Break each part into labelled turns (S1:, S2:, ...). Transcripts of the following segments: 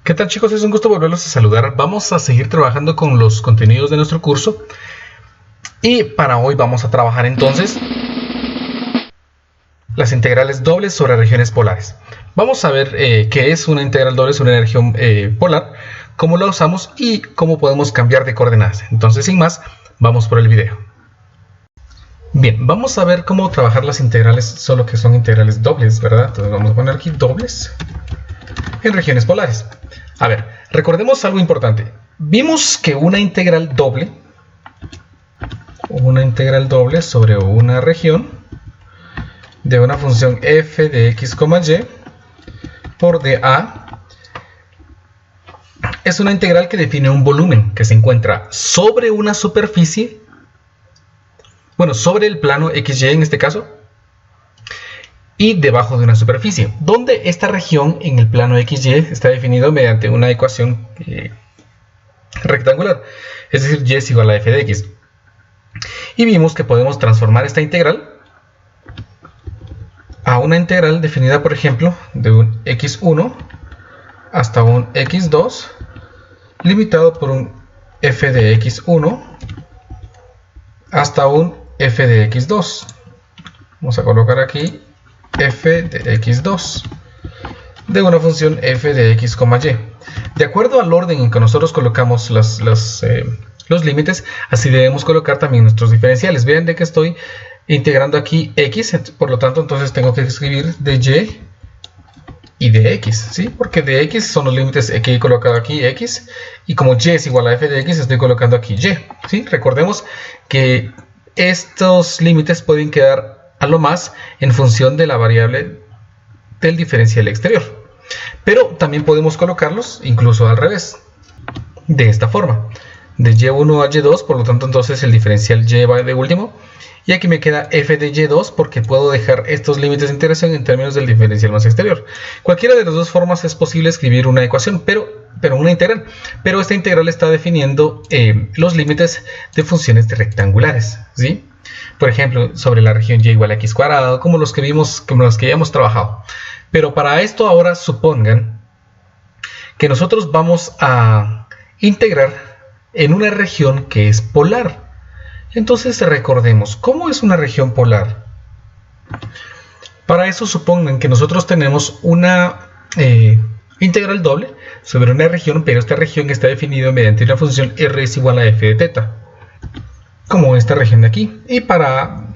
S1: ¿Qué tal, chicos? Es un gusto volverlos a saludar. Vamos a seguir trabajando con los contenidos de nuestro curso. Y para hoy vamos a trabajar entonces las integrales dobles sobre regiones polares. Vamos a ver qué es una integral doble sobre una región polar, cómo la usamos y cómo podemos cambiar de coordenadas. Entonces, sin más, vamos por el video. Bien, vamos a ver cómo trabajar las integrales, solo que son integrales dobles, ¿verdad? Entonces vamos a poner aquí dobles en regiones polares. A ver, recordemos algo importante. Vimos que una integral doble sobre una región de una función f de x, y por dA es una integral que define un volumen que se encuentra sobre una superficie, sobre el plano xy en este caso, y debajo de una superficie, donde esta región en el plano xy está definido mediante una ecuación rectangular, es decir, y es igual a f de x. Y vimos que podemos transformar esta integral a una integral definida, por ejemplo, de un x1 hasta un x2, limitado por un f de x1 hasta un f de x2. Vamos a colocar aquí f de x2 de una función f de x, y. De acuerdo al orden en que nosotros colocamos los límites, así debemos colocar también nuestros diferenciales. Vean de que estoy integrando aquí x, por lo tanto entonces tengo que escribir de y y de x, ¿sí? Porque de x son los límites que he colocado aquí, x, y como y es igual a f de x, estoy colocando aquí y, ¿sí? Recordemos que estos límites pueden quedar a lo más en función de la variable del diferencial exterior, pero también podemos colocarlos incluso al revés, de esta forma, de y1 a y2, por lo tanto entonces el diferencial y va de último, y aquí me queda f de y2 porque puedo dejar estos límites de integración en términos del diferencial más exterior. Cualquiera de las dos formas es posible escribir una ecuación, pero una integral, pero esta integral está definiendo los límites de funciones rectangulares, ¿sí? Por ejemplo, sobre la región y igual a x cuadrado, como los que vimos, como los que ya hemos trabajado. Pero para esto ahora supongan que nosotros vamos a integrar en una región que es polar. Entonces recordemos, ¿cómo es una región polar? Para eso supongan que nosotros tenemos una integral doble sobre una región, pero esta región está definida mediante una función r es igual a f de teta, como esta región de aquí. Y para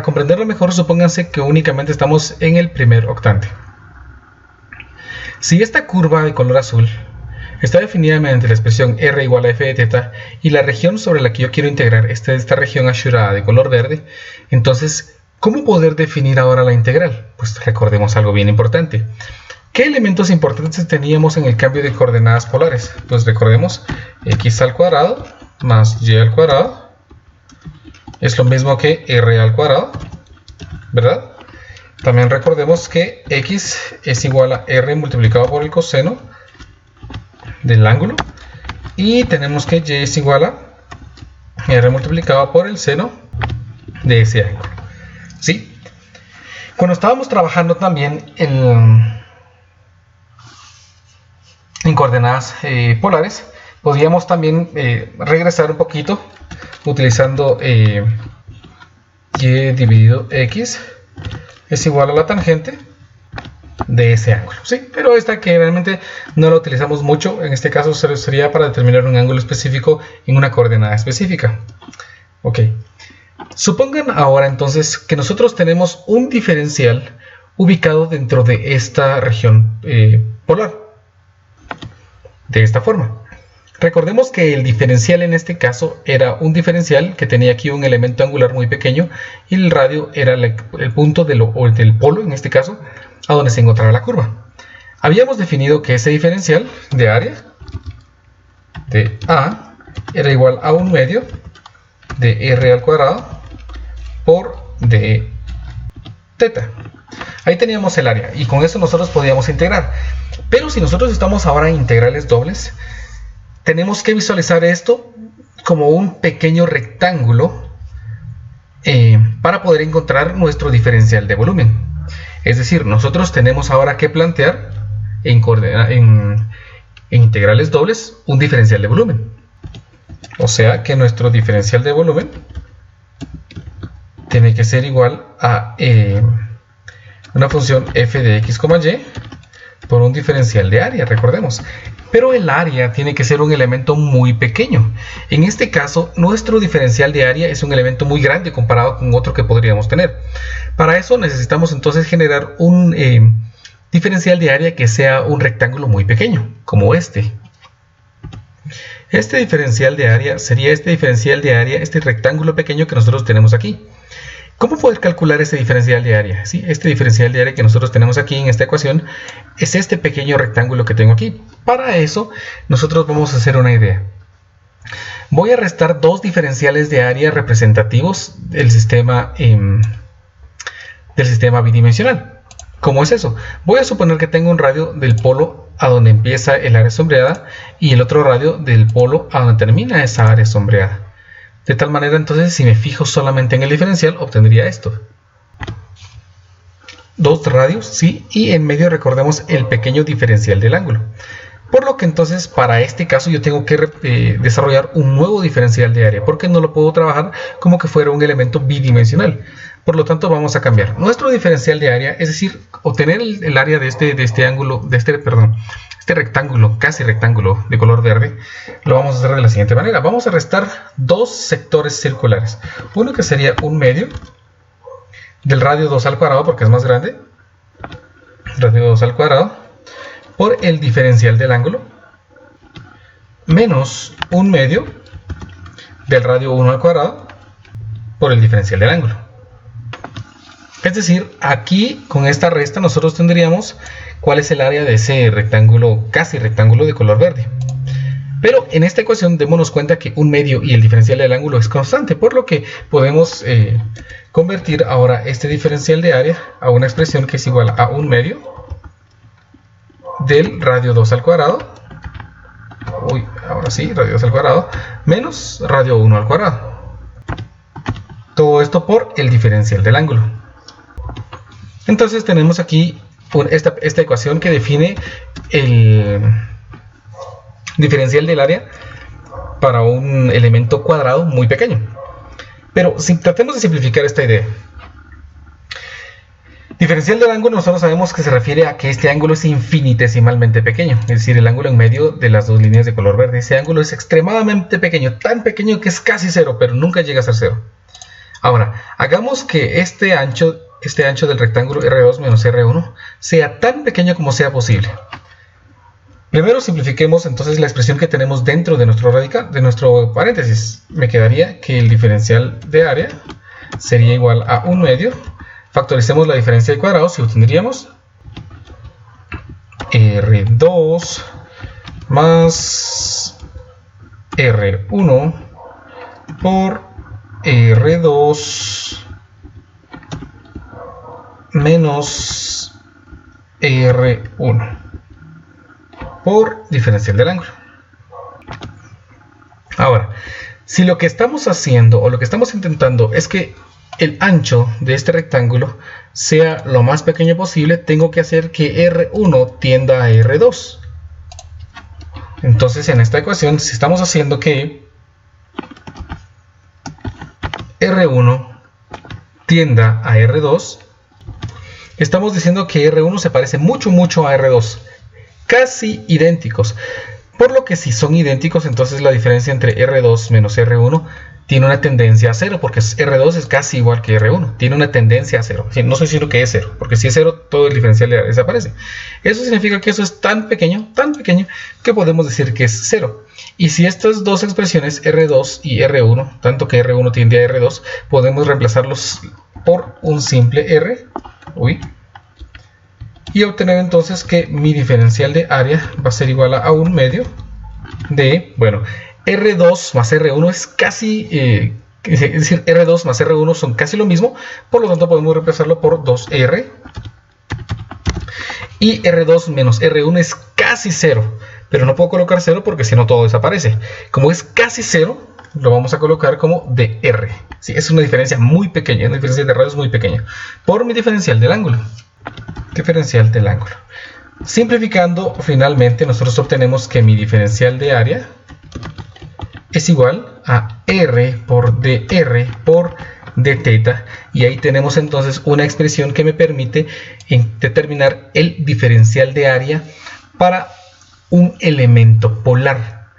S1: comprenderlo mejor, supónganse que únicamente estamos en el primer octante. Si esta curva de color azul está definida mediante la expresión r igual a f de teta y la región sobre la que yo quiero integrar esta región ashurada de color verde, entonces, ¿cómo poder definir ahora la integral? Pues recordemos algo bien importante. ¿Qué elementos importantes teníamos en el cambio de coordenadas polares? Pues recordemos, x al cuadrado más y al cuadrado es lo mismo que r al cuadrado, ¿verdad? También recordemos que x es igual a r multiplicado por el coseno del ángulo, y tenemos que y es igual a r multiplicado por el seno de ese ángulo, ¿sí? Cuando estábamos trabajando también en coordenadas polares, podíamos también regresar un poquito utilizando y dividido x es igual a la tangente de ese ángulo, ¿sí? Pero esta que realmente no la utilizamos mucho, en este caso sería para determinar un ángulo específico en una coordenada específica. Ok. Supongan ahora entonces que nosotros tenemos un diferencial ubicado dentro de esta región polar, de esta forma. Recordemos que el diferencial en este caso era un diferencial que tenía aquí un elemento angular muy pequeño y el radio era el punto del polo, en este caso, a donde se encontraba la curva. Habíamos definido que ese diferencial de área de A era igual a un medio de r al cuadrado por d teta. Ahí teníamos el área y con eso nosotros podíamos integrar. Pero si nosotros estamos ahora en integrales dobles, tenemos que visualizar esto como un pequeño rectángulo para poder encontrar nuestro diferencial de volumen. Es decir, nosotros tenemos ahora que plantear en en integrales dobles un diferencial de volumen. O sea que nuestro diferencial de volumen tiene que ser igual a una función f de x, y por un diferencial de área, recordemos. Pero el área tiene que ser un elemento muy pequeño. En este caso, nuestro diferencial de área es un elemento muy grande comparado con otro que podríamos tener. Para eso necesitamos entonces generar un diferencial de área que sea un rectángulo muy pequeño, como este. Este diferencial de área sería este rectángulo pequeño que nosotros tenemos aquí. ¿Cómo poder calcular este diferencial de área? ¿Sí? Este diferencial de área que nosotros tenemos aquí en esta ecuación es este pequeño rectángulo que tengo aquí. Para eso, nosotros vamos a hacer una idea. Voy a restar dos diferenciales de área representativos del sistema bidimensional. ¿Cómo es eso? Voy a suponer que tengo un radio del polo a donde empieza el área sombreada y el otro radio del polo a donde termina esa área sombreada. De tal manera, entonces, si me fijo solamente en el diferencial, obtendría esto. Dos radios, ¿sí? Y en medio recordemos el pequeño diferencial del ángulo. Por lo que entonces, para este caso, yo tengo que desarrollar un nuevo diferencial de área, porque no lo puedo trabajar como que fuera un elemento bidimensional. Por lo tanto, vamos a cambiar nuestro diferencial de área, es decir, obtener el área de este rectángulo, casi rectángulo de color verde, lo vamos a hacer de la siguiente manera. Vamos a restar dos sectores circulares. Uno que sería un medio del radio 2 al cuadrado, porque es más grande, radio 2 al cuadrado, por el diferencial del ángulo, menos un medio del radio 1 al cuadrado, por el diferencial del ángulo. Es decir, aquí con esta resta nosotros tendríamos cuál es el área de ese rectángulo, casi rectángulo de color verde. Pero en esta ecuación démonos cuenta que un medio y el diferencial del ángulo es constante, por lo que podemos convertir ahora este diferencial de área a una expresión que es igual a un medio del radio 2 al cuadrado, radio 2 al cuadrado, menos radio 1 al cuadrado. Todo esto por el diferencial del ángulo. Entonces tenemos aquí esta ecuación que define el diferencial del área para un elemento cuadrado muy pequeño. Pero tratemos de simplificar esta idea. Diferencial del ángulo, nosotros sabemos que se refiere a que este ángulo es infinitesimalmente pequeño, es decir, el ángulo en medio de las dos líneas de color verde. Ese ángulo es extremadamente pequeño, tan pequeño que es casi cero, pero nunca llega a ser cero. Ahora, hagamos que este ancho del rectángulo R2 menos R1 sea tan pequeño como sea posible. Primero simplifiquemos entonces la expresión que tenemos dentro de nuestro paréntesis. Me quedaría que el diferencial de área sería igual a un medio. Factoricemos la diferencia de cuadrados y obtendríamos R2 más R1 por R2 menos R1 por diferencial del ángulo. Ahora, si lo que estamos haciendo o lo que estamos intentando es que el ancho de este rectángulo sea lo más pequeño posible, tengo que hacer que R1 tienda a R2. Entonces, en esta ecuación, si estamos haciendo que R1 tienda a R2, estamos diciendo que R1 se parece mucho a R2, casi idénticos. Por lo que si son idénticos, entonces la diferencia entre R2 menos R1 tiene una tendencia a cero, porque R2 es casi igual que R1, tiene una tendencia a cero. No estoy diciendo que es cero, porque si es cero, todo el diferencial desaparece. Eso significa que eso es tan pequeño, que podemos decir que es cero. Y si estas dos expresiones, R2 y R1, tanto que R1 tiende a R2, podemos reemplazarlos por un simple R, y obtener entonces que mi diferencial de área va a ser igual a un medio de, R2 más R1 es casi, es decir, R2 más R1 son casi lo mismo, por lo tanto podemos reemplazarlo por 2R, y R2 menos R1 es casi 0, pero no puedo colocar 0 porque si no todo desaparece. Como es casi 0, lo vamos a colocar como dr. Sí, es una diferencia muy pequeña, una diferencia de radios muy pequeña, por mi diferencial del ángulo. Simplificando, finalmente nosotros obtenemos que mi diferencial de área es igual a R por dr por d teta, y ahí tenemos entonces una expresión que me permite determinar el diferencial de área para un elemento polar.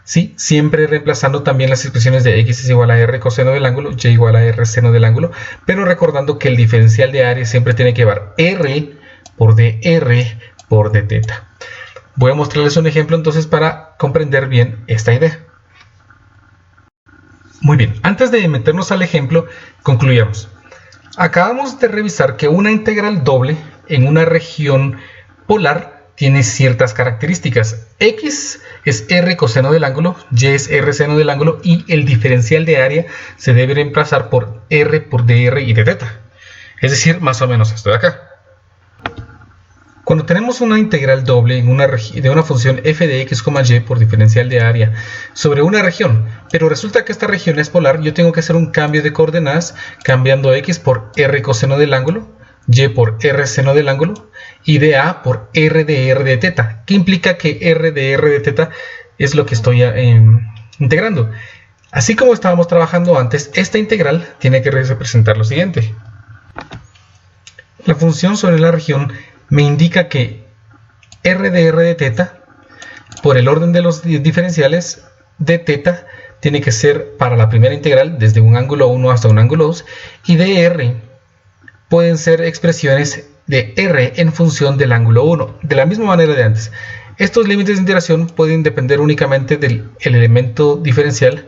S1: ¿Sí? Siempre reemplazando también las expresiones de x es igual a r coseno del ángulo, y igual a r seno del ángulo, pero recordando que el diferencial de área siempre tiene que llevar r por dr por d teta. Voy a mostrarles un ejemplo entonces para comprender bien esta idea. Muy bien, antes de meternos al ejemplo, concluyamos. Acabamos de revisar que una integral doble en una región polar tiene ciertas características. X es r coseno del ángulo, y es r seno del ángulo, y el diferencial de área se debe reemplazar por r por dr y d teta. Es decir, más o menos esto de acá. Cuando tenemos una integral doble de una función f de x, y por diferencial de área sobre una región, pero resulta que esta región es polar, yo tengo que hacer un cambio de coordenadas cambiando x por r coseno del ángulo, y por r seno del ángulo, y dA por r de r de teta, que implica que r de r de teta es lo que estoy integrando. Así como estábamos trabajando antes, esta integral tiene que representar lo siguiente. La función sobre la región me indica que r de r de teta, por el orden de los diferenciales de teta, tiene que ser para la primera integral desde un ángulo 1 hasta un ángulo 2, y de r pueden ser expresiones de r en función del ángulo 1, de la misma manera de antes. Estos límites de integración pueden depender únicamente del elemento diferencial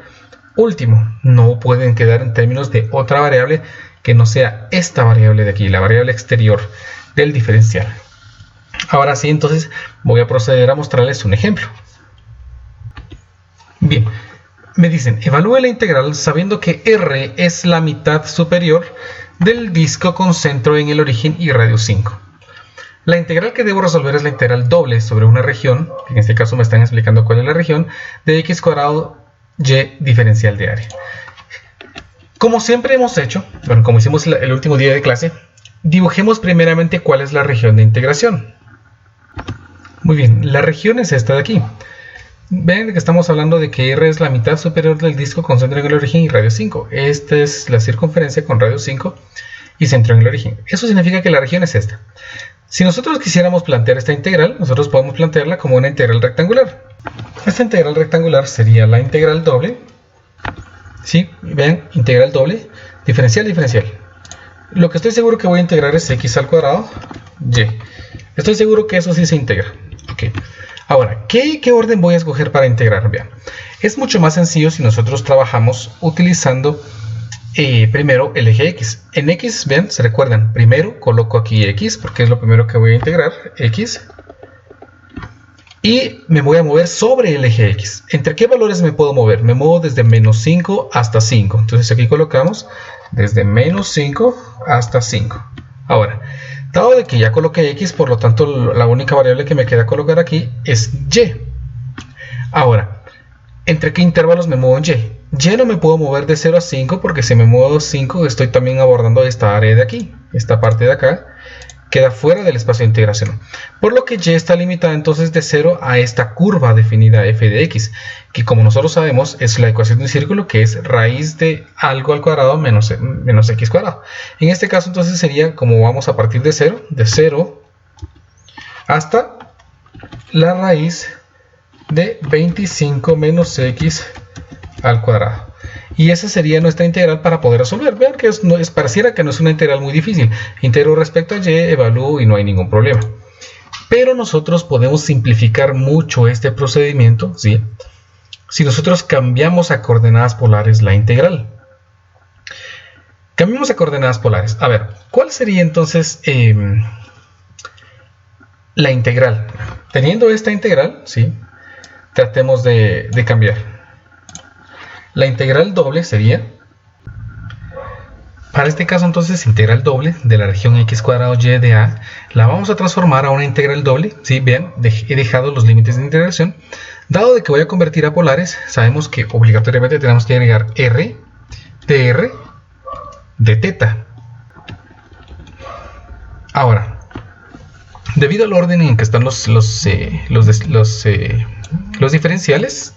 S1: último, no pueden quedar en términos de otra variable que no sea esta variable de aquí, la variable exterior del diferencial. Ahora sí, entonces voy a proceder a mostrarles un ejemplo. Bien, me dicen, evalúe la integral sabiendo que R es la mitad superior del disco con centro en el origen y radio 5. La integral que debo resolver es la integral doble sobre una región, en este caso me están explicando cuál es la región, de x cuadrado y diferencial de área. Como siempre hemos hecho, bueno, como hicimos el último día de clase, dibujemos primeramente cuál es la región de integración. Muy bien, la región es esta de aquí. Ven que estamos hablando de que R es la mitad superior del disco con centro en el origen y radio 5. Esta es la circunferencia con radio 5 y centro en el origen. Eso significa que la región es esta. Si nosotros quisiéramos plantear esta integral, nosotros podemos plantearla como una integral rectangular. Esta integral rectangular sería la integral doble. ¿Sí? Vean, integral doble, diferencial, diferencial. Lo que estoy seguro que voy a integrar es x al cuadrado, y. Estoy seguro que eso sí se integra. Okay. Ahora, ¿qué orden voy a escoger para integrar? Vean, es mucho más sencillo si nosotros trabajamos utilizando primero el eje x. En x, vean, se recuerdan, primero coloco aquí x, porque es lo primero que voy a integrar, x. Y me voy a mover sobre el eje x. ¿Entre qué valores me puedo mover? Me muevo desde menos 5 hasta 5. Entonces aquí colocamos desde menos 5 hasta 5. Ahora, dado de que ya coloqué x, por lo tanto la única variable que me queda colocar aquí es y. Ahora, ¿entre qué intervalos me muevo en y? Y no me puedo mover de 0 a 5 porque si me muevo 5 estoy también abordando esta área de aquí. Esta parte de acá queda fuera del espacio de integración. Por lo que y está limitada entonces de 0 a esta curva definida f de x, que como nosotros sabemos es la ecuación de un círculo que es raíz de algo al cuadrado menos x cuadrado. En este caso entonces sería como vamos a partir de 0 hasta la raíz de 25 menos x al cuadrado. Y esa sería nuestra integral para poder resolver. Vean que pareciera que no es una integral muy difícil. Integro respecto a y, evalúo y no hay ningún problema. Pero nosotros podemos simplificar mucho este procedimiento, ¿sí? Si nosotros cambiamos a coordenadas polares la integral. Cambiamos a coordenadas polares. A ver, ¿cuál sería entonces la integral? Teniendo esta integral, ¿sí? Tratemos de cambiar. La integral doble sería, para este caso entonces, integral doble de la región x cuadrado y de a, la vamos a transformar a una integral doble. ¿Sí? Vean, he dejado los límites de integración. Dado de que voy a convertir a polares, sabemos que obligatoriamente tenemos que agregar r dr de teta. Ahora, Debido al orden en que están los diferenciales,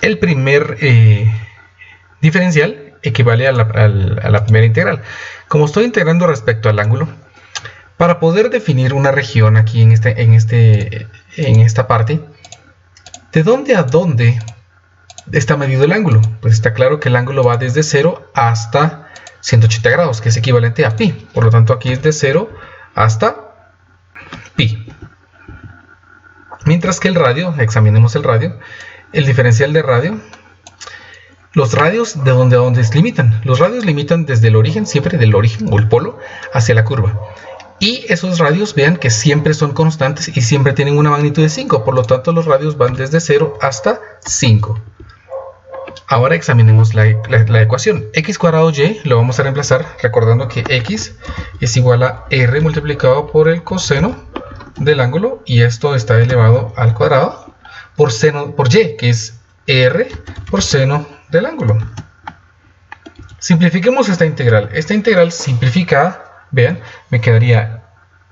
S1: el primer diferencial equivale a la primera integral. Como estoy integrando respecto al ángulo, para poder definir una región aquí en esta parte, ¿de dónde a dónde está medido el ángulo? Pues está claro que el ángulo va desde 0 hasta 180 grados, que es equivalente a pi. Por lo tanto, aquí es de 0 hasta pi. Mientras que el radio, examinemos el radio, el diferencial de radio, los radios de dónde limitan. Los radios limitan desde el origen, siempre del origen o el polo, hacia la curva. Y esos radios, vean que siempre son constantes y siempre tienen una magnitud de 5. Por lo tanto, los radios van desde 0 hasta 5. Ahora examinemos la ecuación. X cuadrado y lo vamos a reemplazar recordando que x es igual a r multiplicado por el coseno del ángulo. Y esto está elevado al cuadrado por y, que es r por seno del ángulo. Simplifiquemos esta integral. Esta integral simplificada, vean, me quedaría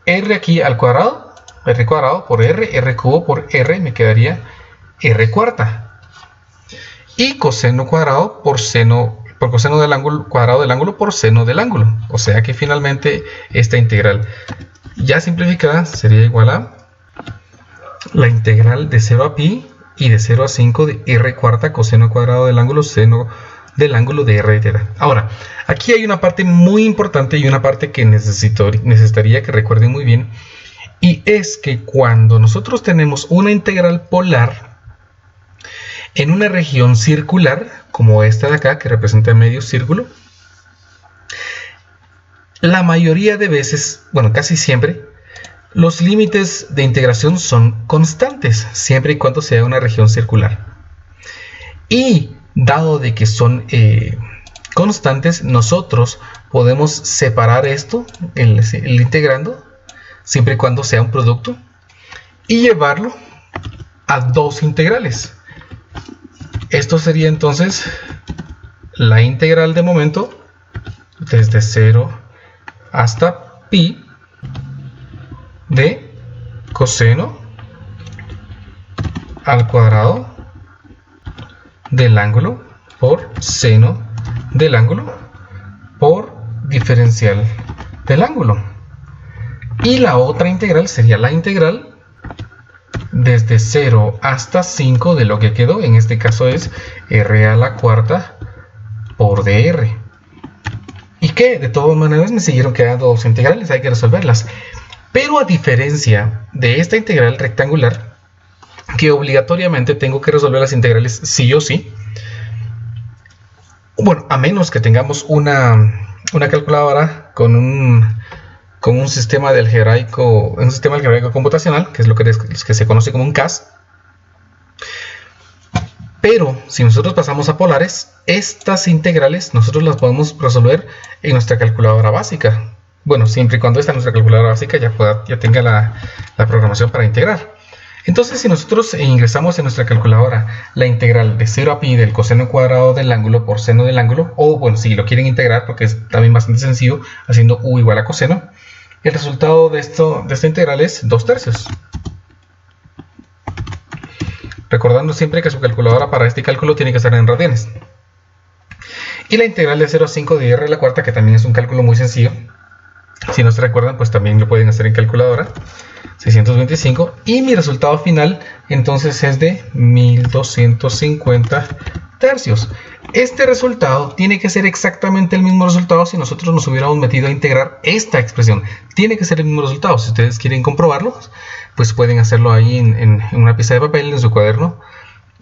S1: r aquí al cuadrado, r cuadrado por r cubo por r, me quedaría r cuarta. Y coseno cuadrado por coseno del ángulo, cuadrado del ángulo por seno del ángulo. O sea que finalmente esta integral ya simplificada sería igual a la integral de 0 a pi y de 0 a 5 de r cuarta coseno cuadrado del ángulo seno del ángulo de r de teta. Ahora, aquí hay una parte muy importante y una parte que necesitaría que recuerden muy bien. Y es que cuando nosotros tenemos una integral polar en una región circular, como esta de acá, que representa medio círculo, la mayoría de veces, bueno, casi siempre, los límites de integración son constantes, siempre y cuando sea una región circular. Y dado de que son constantes, nosotros podemos separar esto, el integrando, siempre y cuando sea un producto, y llevarlo a dos integrales. Esto sería entonces la integral de momento desde 0 hasta pi de coseno al cuadrado del ángulo por seno del ángulo por diferencial del ángulo. Y la otra integral sería la integral desde 0 hasta 5 de lo que quedó. En este caso es r a la cuarta por dr. Y que de todas maneras me siguieron quedando dos integrales, hay que resolverlas. Pero a diferencia de esta integral rectangular, que obligatoriamente tengo que resolver las integrales sí o sí, bueno, a menos que tengamos una calculadora con un sistema algebraico computacional, que es lo que se conoce como un CAS. Pero si nosotros pasamos a polares, estas integrales nosotros las podemos resolver en nuestra calculadora básica. Bueno, siempre y cuando esta nuestra calculadora básica ya tenga la programación para integrar. Entonces, si nosotros ingresamos en nuestra calculadora la integral de 0 a pi del coseno cuadrado del ángulo por seno del ángulo, o bueno, si lo quieren integrar, porque es también bastante sencillo, haciendo u igual a coseno, el resultado de esta integral es 2/3. Recordando siempre que su calculadora para este cálculo tiene que estar en radianes. Y la integral de 0 a 5 de r a la cuarta, que también es un cálculo muy sencillo. Si no se recuerdan, pues también lo pueden hacer en calculadora. 625. Y mi resultado final entonces es de 1250 tercios. Este resultado tiene que ser exactamente el mismo resultado si nosotros nos hubiéramos metido a integrar esta expresión. Tiene que ser el mismo resultado. Si ustedes quieren comprobarlo, pues pueden hacerlo ahí en una pieza de papel, en su cuaderno,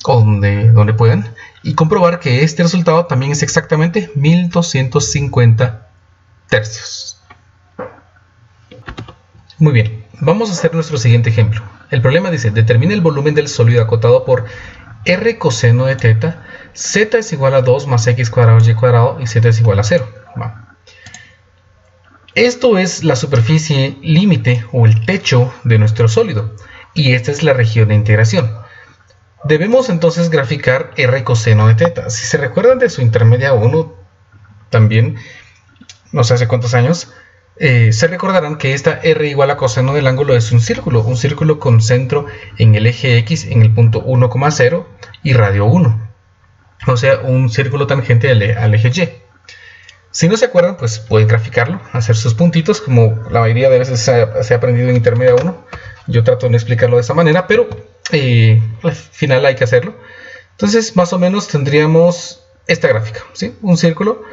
S1: o donde puedan, y comprobar que este resultado también es exactamente 1250 tercios. Muy bien, vamos a hacer nuestro siguiente ejemplo. El problema dice, determina el volumen del sólido acotado por r coseno de teta, z es igual a 2 más x cuadrado y cuadrado y z es igual a 0. Esto es la superficie límite o el techo de nuestro sólido y esta es la región de integración. Debemos entonces graficar r coseno de teta. Si se recuerdan de su intermedia 1, también, no sé hace cuántos años, se recordarán que esta r igual a coseno del ángulo es un círculo con centro en el eje X en el punto 1,0 y radio 1. O sea, un círculo tangente al eje Y. Si no se acuerdan, pues pueden graficarlo, hacer sus puntitos, como la mayoría de veces se ha aprendido en Intermedia 1. Yo trato de no explicarlo de esa manera, pero al final hay que hacerlo. Entonces, más o menos tendríamos esta gráfica, ¿sí? Un círculo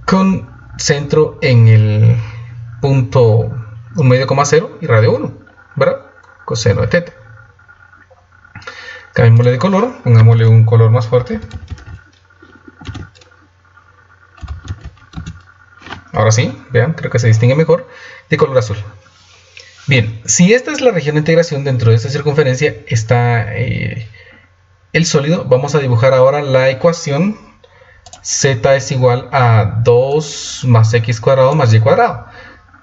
S1: con centro en el punto 1,0 y radio 1, ¿verdad? Coseno de teta. Cambiémosle de color, pongámosle un color más fuerte. Ahora sí, vean, creo que se distingue mejor, de color azul. Bien, si esta es la región de integración, dentro de esta circunferencia está el sólido. Vamos a dibujar ahora la ecuación z es igual a 2 más x cuadrado más y cuadrado.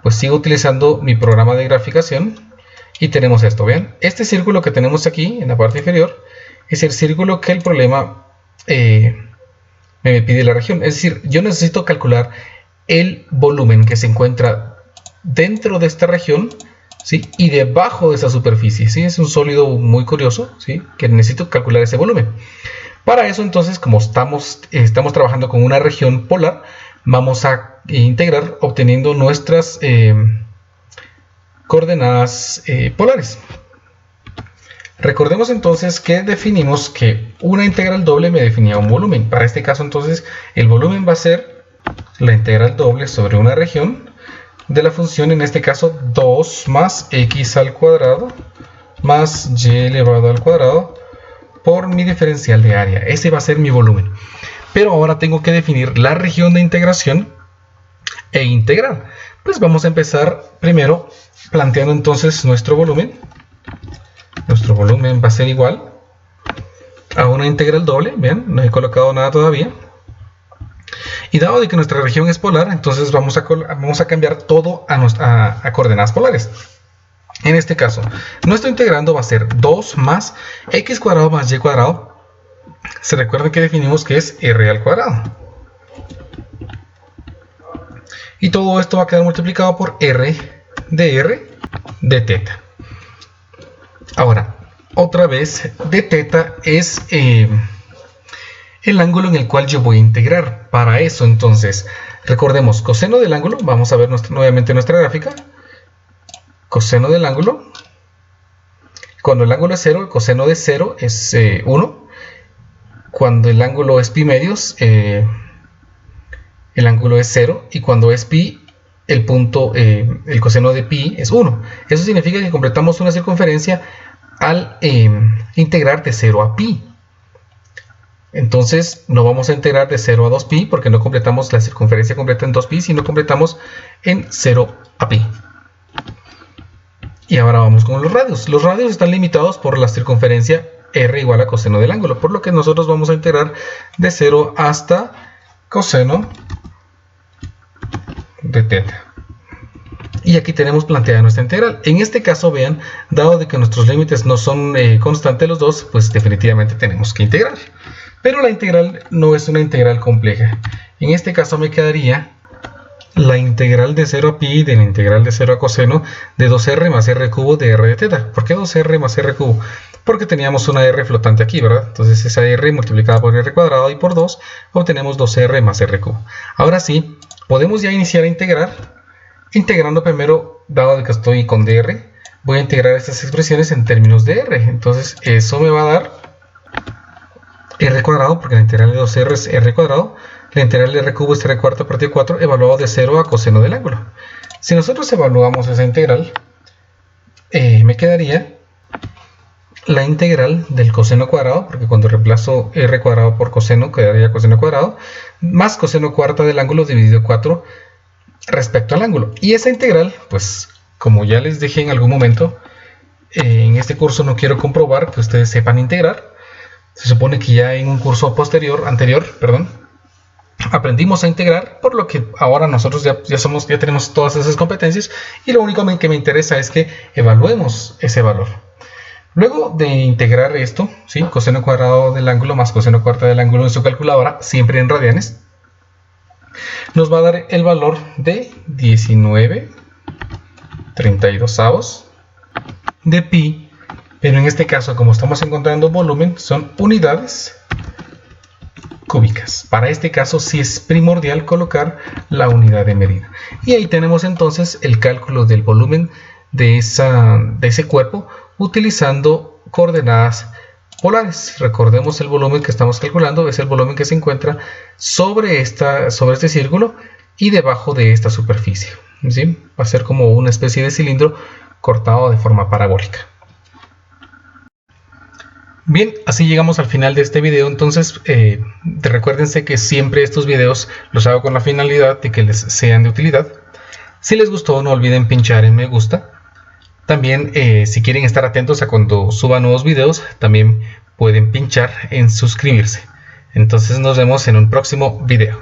S1: Pues sigo utilizando mi programa de graficación y tenemos esto. Vean, este círculo que tenemos aquí en la parte inferior es el círculo que el problema me pide la región. Es decir, yo necesito calcular el volumen que se encuentra dentro de esta región, ¿sí? Y debajo de esa superficie, ¿sí? Es un sólido muy curioso, ¿sí? Que necesito calcular ese volumen. Para eso, entonces, como estamos trabajando con una región polar, vamos a integrar obteniendo nuestras coordenadas polares. Recordemos entonces que definimos que una integral doble me definía un volumen. Para este caso, entonces, el volumen va a ser la integral doble sobre una región de la función, en este caso 2 más x al cuadrado más y elevado al cuadrado por mi diferencial de área. Ese va a ser mi volumen. Pero ahora tengo que definir la región de integración e integrar. Pues vamos a empezar primero planteando entonces nuestro volumen. Nuestro volumen va a ser igual a una integral doble. Vean, no he colocado nada todavía. Y dado de que nuestra región es polar, entonces vamos a cambiar todo a coordenadas polares. En este caso, nuestro integrando va a ser 2 más x cuadrado más y cuadrado. Se recuerden que definimos que es r al cuadrado. Y todo esto va a quedar multiplicado por r de teta. Ahora, otra vez, de teta es el ángulo en el cual yo voy a integrar. Para eso, entonces, recordemos, coseno del ángulo, vamos a ver nuevamente nuestra gráfica. Coseno del ángulo, cuando el ángulo es 0, el coseno de 0 es 1. Cuando el ángulo es pi medios, el ángulo es 0. Y cuando es pi, el coseno de pi es 1. Eso significa que completamos una circunferencia al integrar de 0 a pi. Entonces no vamos a integrar de 0 a 2pi porque no completamos la circunferencia completa en 2pi, sino completamos en 0 a pi. Y ahora vamos con los radios. Los radios están limitados por la circunferencia r igual a coseno del ángulo, por lo que nosotros vamos a integrar de 0 hasta coseno de teta. Y aquí tenemos planteada nuestra integral. En este caso, vean, dado de que nuestros límites no son constantes los dos, pues definitivamente tenemos que integrar. Pero la integral no es una integral compleja. En este caso me quedaría la integral de 0 a pi de la integral de 0 a coseno de 2r más r cubo de r de teta. ¿Por qué 2r más r cubo? Porque teníamos una r flotante aquí, ¿verdad? Entonces esa r multiplicada por r cuadrado y por 2 obtenemos 2r más r cubo. Ahora sí, podemos ya iniciar a integrar. Integrando primero, dado que estoy con dr, voy a integrar estas expresiones en términos de r. Entonces eso me va a dar r cuadrado, porque la integral de 2r es r cuadrado. La integral de r cubo es r cuarto partido 4, evaluado de 0 a coseno del ángulo. Si nosotros evaluamos esa integral, me quedaría la integral del coseno cuadrado, porque cuando reemplazo r cuadrado por coseno, quedaría coseno cuadrado, más coseno cuarta del ángulo dividido 4 respecto al ángulo. Y esa integral, pues como ya les dije en algún momento, en este curso no quiero comprobar que ustedes sepan integrar. Se supone que ya en un curso anterior, aprendimos a integrar, por lo que ahora nosotros ya tenemos todas esas competencias y lo único que me interesa es que evaluemos ese valor. Luego de integrar esto, ¿sí? Coseno cuadrado del ángulo más coseno cuarta del ángulo en su calculadora, siempre en radianes, nos va a dar el valor de 19/32 de pi, pero en este caso, como estamos encontrando volumen, son unidades cúbicas. Para este caso sí es primordial colocar la unidad de medida. Y ahí tenemos entonces el cálculo del volumen de ese cuerpo utilizando coordenadas polares. Recordemos, el volumen que estamos calculando es el volumen que se encuentra sobre este círculo y debajo de esta superficie, ¿sí? Va a ser como una especie de cilindro cortado de forma parabólica. Bien, así llegamos al final de este video. Entonces recuérdense que siempre estos videos los hago con la finalidad de que les sean de utilidad. Si les gustó, no olviden pinchar en me gusta. También si quieren estar atentos a cuando suba nuevos videos, también pueden pinchar en suscribirse. Entonces nos vemos en un próximo video.